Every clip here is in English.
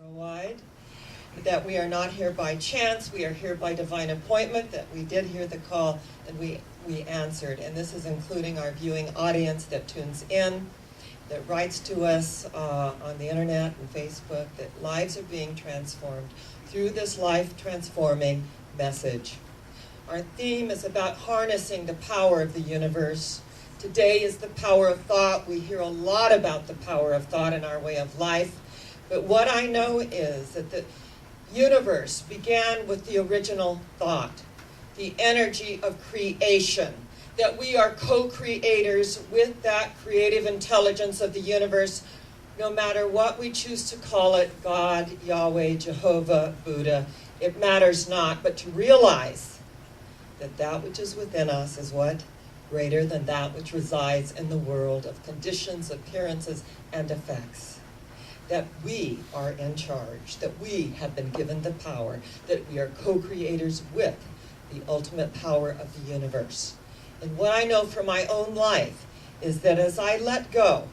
worldwide, that we are not here by chance, we are here by divine appointment, that we did hear the call and we answered. And this is including our viewing audience that tunes in, that writes to us on the internet and Facebook, that lives are being transformed through this life-transforming message. Our theme is about harnessing the power of the universe. Today is the power of thought. We hear a lot about the power of thought in our way of life. But what I know is that the universe began with the original thought, the energy of creation, that we are co-creators with that creative intelligence of the universe, no matter what we choose to call it, God, Yahweh, Jehovah, Buddha, it matters not, but to realize that that which is within us is what? Greater than that which resides in the world of conditions, appearances, and effects. That we are in charge, that we have been given the power, that we are co-creators with the ultimate power of the universe. And what I know from my own life is that as I let go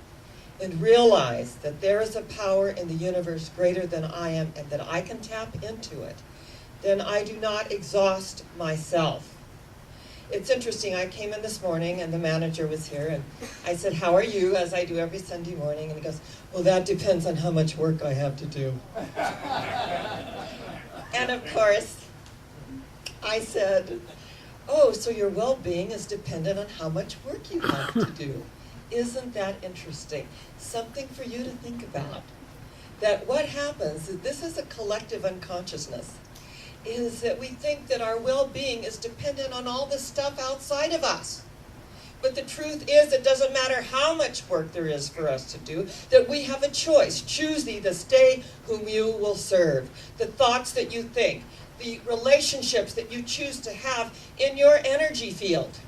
and realize that there is a power in the universe greater than I am and that I can tap into it, then I do not exhaust myself. It's interesting, I came in this morning and the manager was here and I said, "How are you?" as I do every Sunday morning. And he goes, "Well, that depends on how much work I have to do." And of course, I said, "Oh, so your well-being is dependent on how much work you have to do." Isn't that interesting? Something for you to think about. That what happens, this is a collective unconsciousness, is that we think that our well-being is dependent on all the stuff outside of us. But the truth is, it doesn't matter how much work there is for us to do, that we have a choice. Choose thee this day whom you will serve. The thoughts that you think, the relationships that you choose to have in your energy field.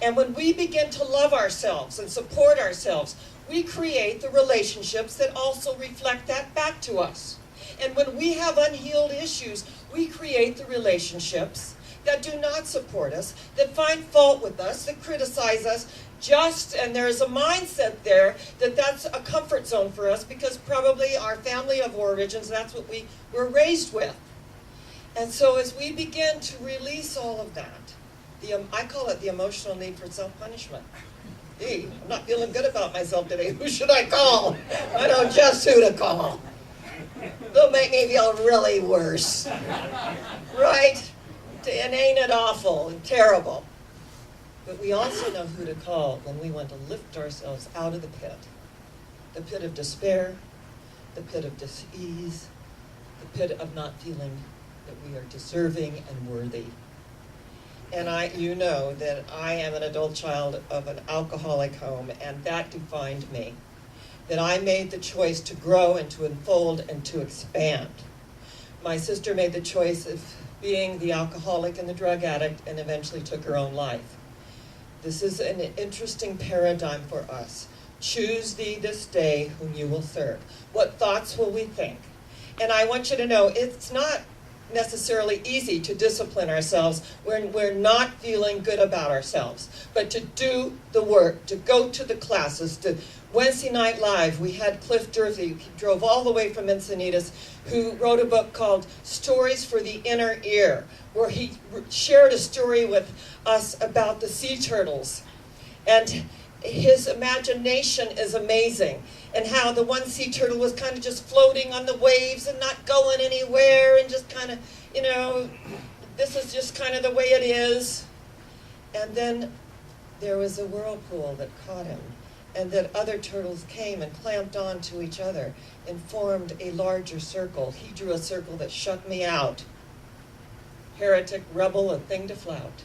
And when we begin to love ourselves and support ourselves, we create the relationships that also reflect that back to us. And when we have unhealed issues, we create the relationships that do not support us, that find fault with us, that criticize us, and there's a mindset there that that's a comfort zone for us because probably our family of origins, that's what we were raised with. And so as we begin to release all of that, I call it the emotional need for self-punishment. Hey, I'm not feeling good about myself today. Who should I call? I know just who to call. They'll make me feel really worse. Right? And ain't it awful and terrible? But we also know who to call when we want to lift ourselves out of the pit of despair, the pit of dis-ease, the pit of not feeling that we are deserving and worthy. And you know that I am an adult child of an alcoholic home, and that defined me. That I made the choice to grow and to unfold and to expand. My sister made the choice of being the alcoholic and the drug addict and eventually took her own life. This is an interesting paradigm for us. Choose thee this day whom you will serve. What thoughts will we think? And I want you to know it's not necessarily easy to discipline ourselves when we're not feeling good about ourselves, but to do the work, to go to the classes. Wednesday Night Live, we had Cliff Durfee, he drove all the way from Encinitas, who wrote a book called Stories for the Inner Ear, where he shared a story with us about the sea turtles. And his imagination is amazing, and how the one sea turtle was kind of just floating on the waves and not going anywhere and just kind of, this is just kind of the way it is. And then there was a whirlpool that caught him, and that other turtles came and clamped on to each other and formed a larger circle. He drew a circle that shut me out. Heretic, rebel, a thing to flout.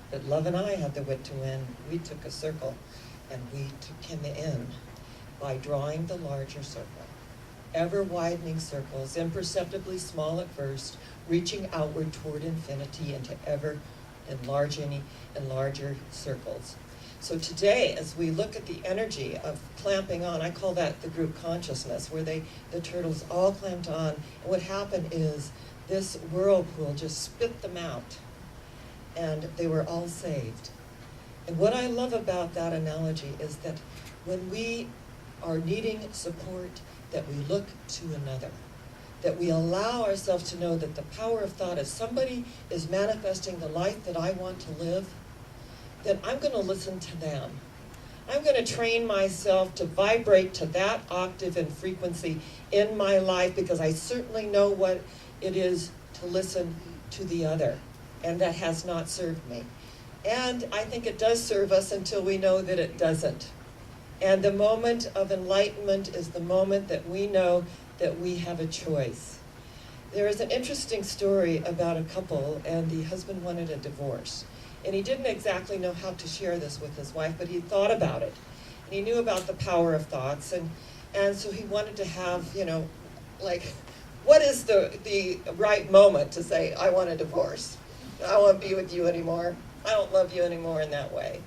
But Love and I had the wit to win. We took a circle, and we took him in by drawing the larger circle. Ever-widening circles, imperceptibly small at first, reaching outward toward infinity into ever enlarging and larger circles. So today, as we look at the energy of clamping on, I call that the group consciousness, where the turtles all clamped on. And what happened is this whirlpool just spit them out, and they were all saved. And what I love about that analogy is that when we are needing support, that we look to another. that we allow ourselves to know that the power of thought, if somebody is manifesting the life that I want to live, then I'm going to listen to them. I'm going to train myself to vibrate to that octave and frequency in my life, because I certainly know what it is to listen to the other, and that has not served me. And I think it does serve us until we know that it doesn't. And the moment of enlightenment is the moment that we know that we have a choice. There is an interesting story about a couple, and the husband wanted a divorce. And he didn't exactly know how to share this with his wife, but he thought about it. And he knew about the power of thoughts, and so he wanted to have, like, what is the right moment to say, I want a divorce? I won't be with you anymore. I don't love you anymore in that way.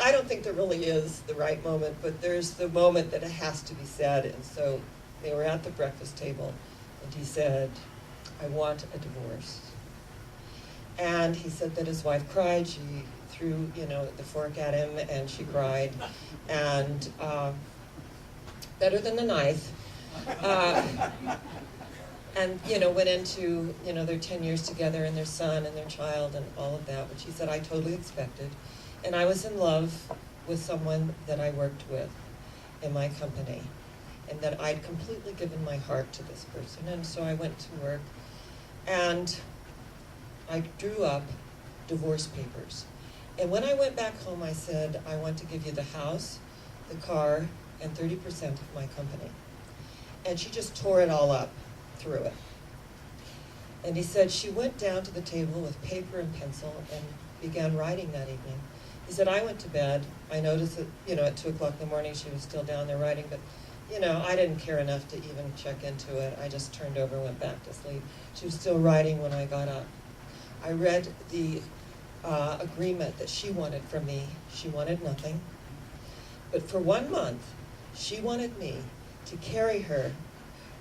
I don't think there really is the right moment, but there's the moment that it has to be said. And so they were at the breakfast table, and he said, I want a divorce. And he said that his wife cried. She threw, the fork at him, and she cried. And better than the knife. And, went into, their 10 years together and their son and their child and all of that, which he said I totally expected. And I was in love with someone that I worked with in my company, and that I'd completely given my heart to this person. And so I went to work, and I drew up divorce papers. And when I went back home, I said, I want to give you the house, the car, and 30% of my company. And she just tore it all up, threw it. And he said she went down to the table with paper and pencil and began writing that evening. He said, I went to bed. I noticed that, at 2 o'clock in the morning she was still down there writing, but, I didn't care enough to even check into it. I just turned over and went back to sleep. She was still writing when I got up. I read the agreement that she wanted from me. She wanted nothing. But for 1 month, she wanted me to carry her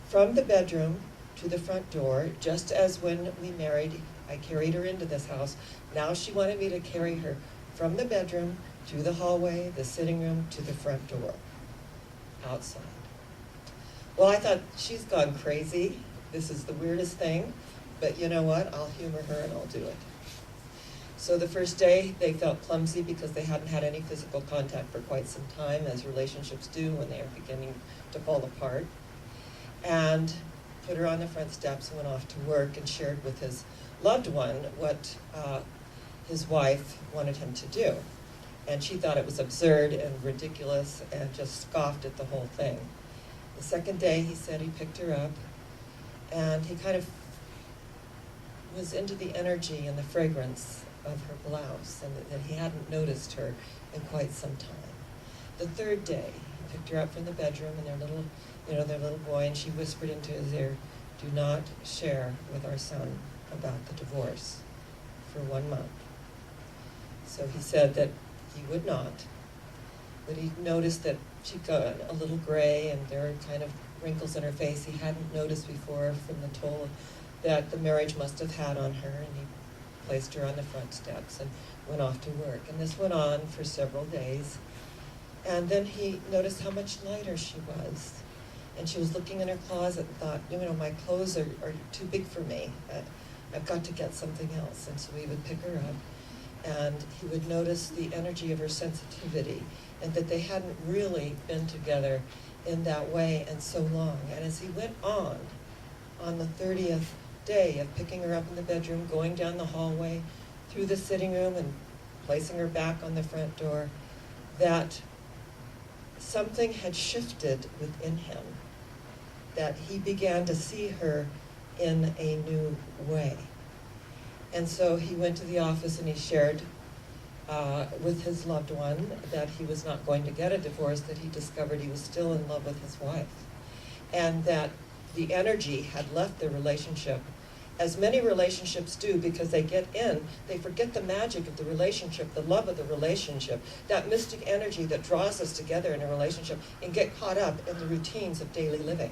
from the bedroom to the front door, just as when we married, I carried her into this house. Now she wanted me to carry her from the bedroom, through the hallway, the sitting room, to the front door, outside. Well, I thought, she's gone crazy. This is the weirdest thing, but you know what? I'll humor her and I'll do it. So the first day, they felt clumsy because they hadn't had any physical contact for quite some time, as relationships do when they are beginning to fall apart. And put her on the front steps and went off to work, and shared with his loved one what his wife wanted him to do. And she thought it was absurd and ridiculous and just scoffed at the whole thing. The second day, he said he picked her up, and he kind of was into the energy and the fragrance of her blouse, and that he hadn't noticed her in quite some time. The third day, he picked her up from the bedroom, and their little boy, and she whispered into his ear, do not share with our son about the divorce for 1 month. So he said that he would not, but he noticed that she got a little gray, and there were kind of wrinkles in her face he hadn't noticed before from the toll that the marriage must have had on her, and he placed her on the front steps and went off to work. And this went on for several days. And then he noticed how much lighter she was. And she was looking in her closet and thought, my clothes are too big for me. I've got to get something else. And so he would pick her up, and he would notice the energy of her sensitivity, and that they hadn't really been together in that way in so long. And as he went on the 30th day of picking her up in the bedroom, going down the hallway, through the sitting room, and placing her back on the front door, that something had shifted within him, that he began to see her in a new way. And so he went to the office, and he shared with his loved one that he was not going to get a divorce, that he discovered he was still in love with his wife, and that the energy had left the relationship, as many relationships do, because they get in, they forget the magic of the relationship, the love of the relationship, that mystic energy that draws us together in a relationship, and get caught up in the routines of daily living.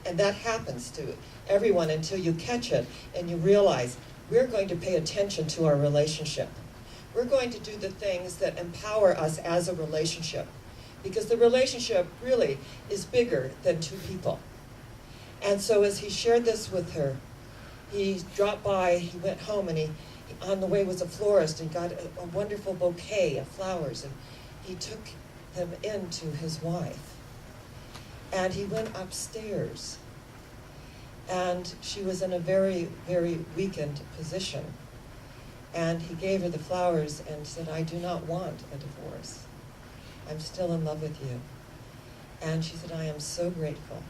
And that happens to everyone until you catch it and you realize, we're going to pay attention to our relationship. We're going to do the things that empower us as a relationship, because the relationship really is bigger than two people. And so as he shared this with her, he dropped by, he went home, and on the way was a florist, and got a wonderful bouquet of flowers, and he took them into his wife. And he went upstairs, and she was in a very, very weakened position. And he gave her the flowers and said, "I do not want a divorce. I'm still in love with you." And she said, "I am so grateful."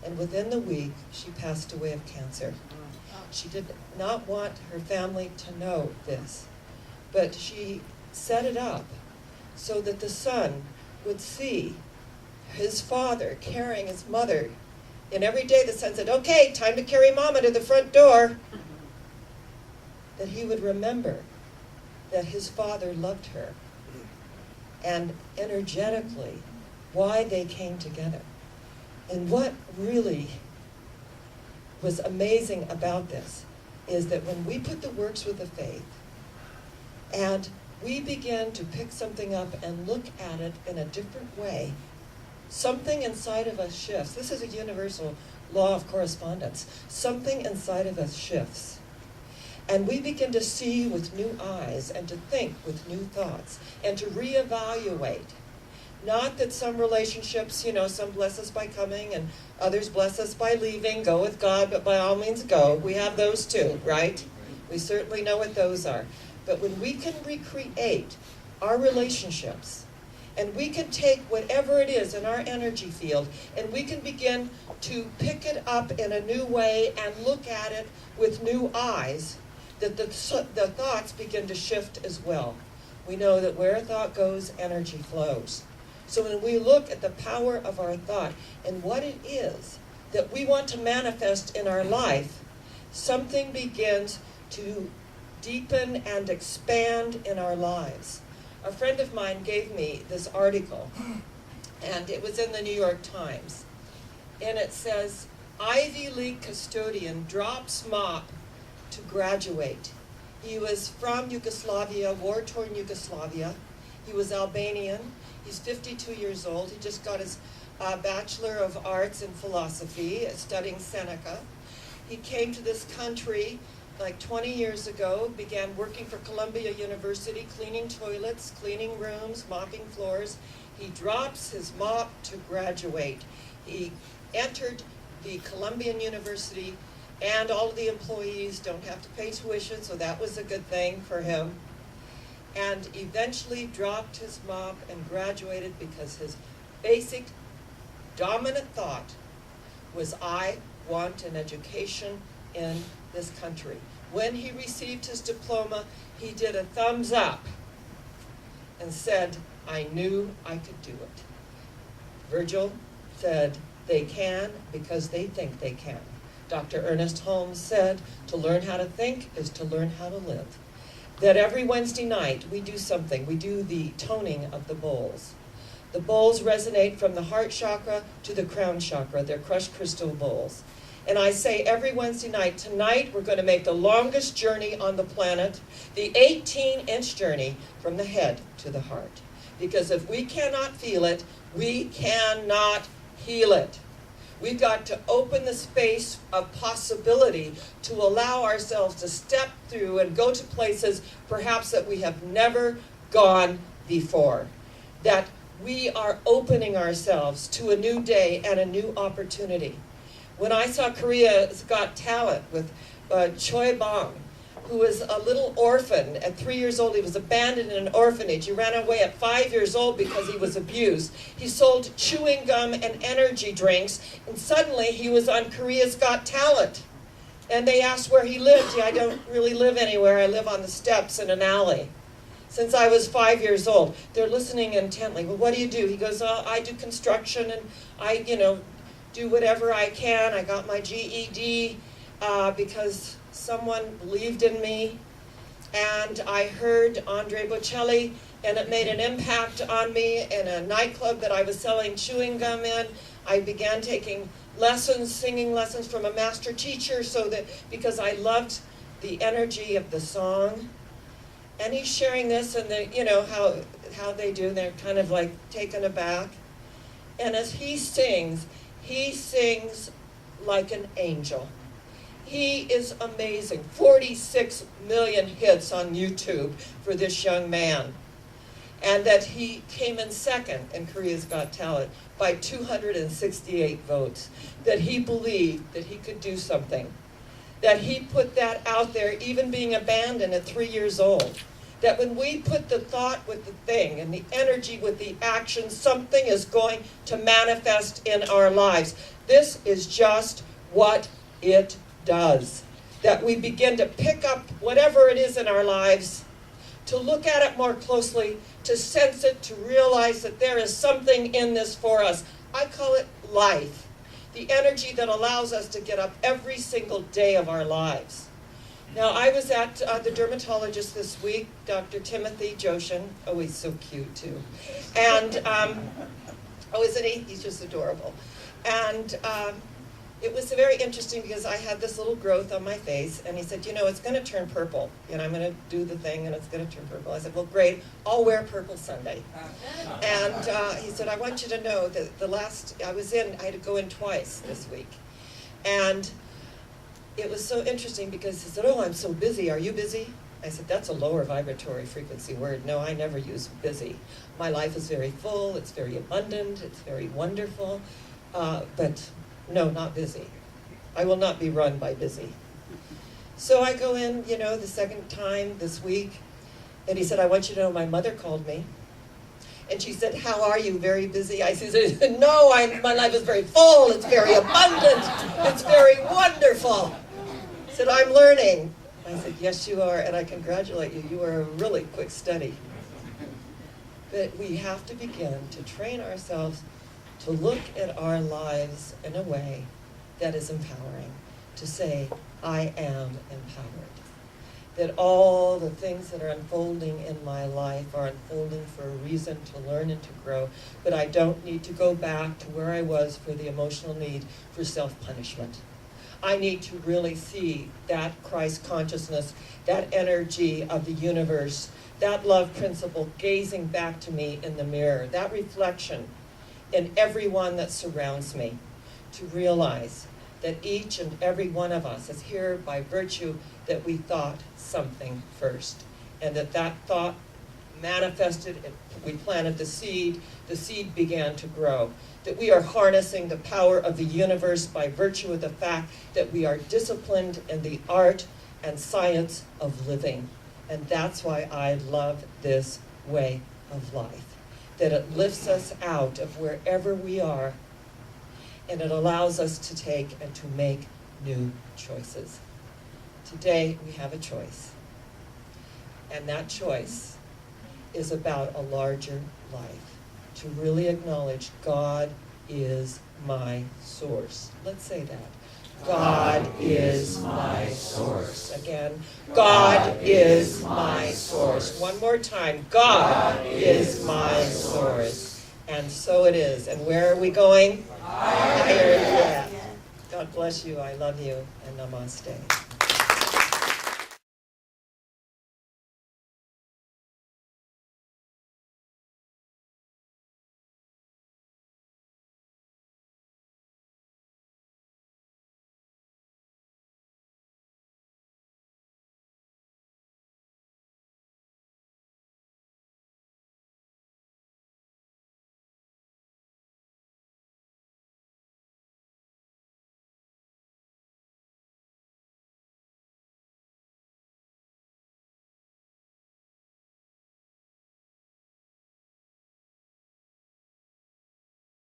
And within the week, she passed away of cancer. She did not want her family to know this, but she set it up so that the son would see his father carrying his mother. And every day the son said, "Okay, time to carry Mama to the front door." That he would remember that his father loved her, and energetically why they came together. And what really was amazing about this is that when we put the works with the faith and we begin to pick something up and look at it in a different way, something inside of us shifts. This is a universal law of correspondence. Something inside of us shifts. And we begin to see with new eyes and to think with new thoughts and to reevaluate. Not that some relationships, some bless us by coming and others bless us by leaving, go with God, but by all means go. We have those too, right? We certainly know what those are. But when we can recreate our relationships, and we can take whatever it is in our energy field, and we can begin to pick it up in a new way and look at it with new eyes, that the thoughts begin to shift as well. We know that where a thought goes, energy flows. So when we look at the power of our thought and what it is that we want to manifest in our life, something begins to deepen and expand in our lives. A friend of mine gave me this article, and it was in the New York Times. And it says, Ivy League custodian drops mop to graduate. He was from Yugoslavia, war-torn Yugoslavia. He was Albanian. He's 52 years old. He just got his Bachelor of Arts in Philosophy, studying Seneca. He came to this country like 20 years ago, began working for Columbia University, cleaning toilets, cleaning rooms, mopping floors. He drops his mop to graduate. He entered the Columbian University, and all of the employees don't have to pay tuition, so that was a good thing for him. And eventually dropped his mop and graduated because his basic dominant thought was, I want an education in this country. When he received his diploma, he did a thumbs up and said, I knew I could do it. Virgil said, they can because they think they can. Dr. Ernest Holmes said, to learn how to think is to learn how to live. That every Wednesday night we do something. We do the toning of the bowls. The bowls resonate from the heart chakra to the crown chakra. They're crushed crystal bowls. And I say every Wednesday night, tonight we're going to make the longest journey on the planet, the 18-inch journey from the head to the heart. Because if we cannot feel it, we cannot heal it. We've got to open the space of possibility to allow ourselves to step through and go to places perhaps that we have never gone before. That we are opening ourselves to a new day and a new opportunity. When I saw Korea's Got Talent with Choi Bong, who was a little orphan at 3 years old. He was abandoned in an orphanage. He ran away at 5 years old because he was abused. He sold chewing gum and energy drinks, and suddenly he was on Korea's Got Talent. And they asked where he lived. I don't really live anywhere. I live on the steps in an alley. Since I was 5 years old. They're listening intently. Well, what do you do? He goes, I do construction, and I, do whatever I can. I got my GED because someone believed in me, and I heard Andre Bocelli, and it made an impact on me in a nightclub that I was selling chewing gum in. I began taking lessons, singing lessons from a master teacher, because I loved the energy of the song. And he's sharing this, and how they do, they're kind of like taken aback. And as he sings like an angel. He is amazing. 46 million hits on YouTube for this young man. And that he came in second in Korea's Got Talent by 268 votes. That he believed that he could do something. That he put that out there, even being abandoned at 3 years old. That when we put the thought with the thing and the energy with the action, something is going to manifest in our lives. This is just what it does. That we begin to pick up whatever it is in our lives, to look at it more closely, to sense it, to realize that there is something in this for us. I call it life. The energy that allows us to get up every single day of our lives. Now, I was at the dermatologist this week, Dr. Timothy Joshin. Oh, he's so cute, too. And, isn't he? He's just adorable. And it was very interesting because I had this little growth on my face, and he said, you know, it's going to turn purple. You know, I'm going to do the thing, and it's going to turn purple. I said, well, great. I'll wear purple Sunday. And he said, I want you to know that the last I was in, I had to go in twice this week. And it was so interesting because he said, oh, I'm so busy. Are you busy? I said, that's a lower vibratory frequency word. No, I never use busy. My life is very full. It's very abundant. It's very wonderful. But no, not busy. I will not be run by busy. So I go in, you know, the second time this week, and he said, I want you to know my mother called me. And she said, how are you? Very busy? I said, no, my life is very full. It's very abundant. It's very wonderful. He said, I'm learning. I said, yes, you are, and I congratulate you. You are a really quick study. But we have to begin to train ourselves to look at our lives in a way that is empowering, to say, I am empowered. That all the things that are unfolding in my life are unfolding for a reason, to learn and to grow, but I don't need to go back to where I was for the emotional need for self-punishment. I need to really see that Christ consciousness, that energy of the universe, that love principle gazing back to me in the mirror, that reflection in everyone that surrounds me, to realize that each and every one of us is here by virtue that we thought something first, and that thought manifested, we planted the seed began to grow, that we are harnessing the power of the universe by virtue of the fact that we are disciplined in the art and science of living. And that's why I love this way of life, that it lifts us out of wherever we are, and it allows us to take and to make new choices. Today, we have a choice. And that choice is about a larger life. To really acknowledge God is my source. Let's say that. God is my source. Again, God is my source. One more time. God is my source. And so it is. And where are we going? Higher. God bless you. I love you. And namaste.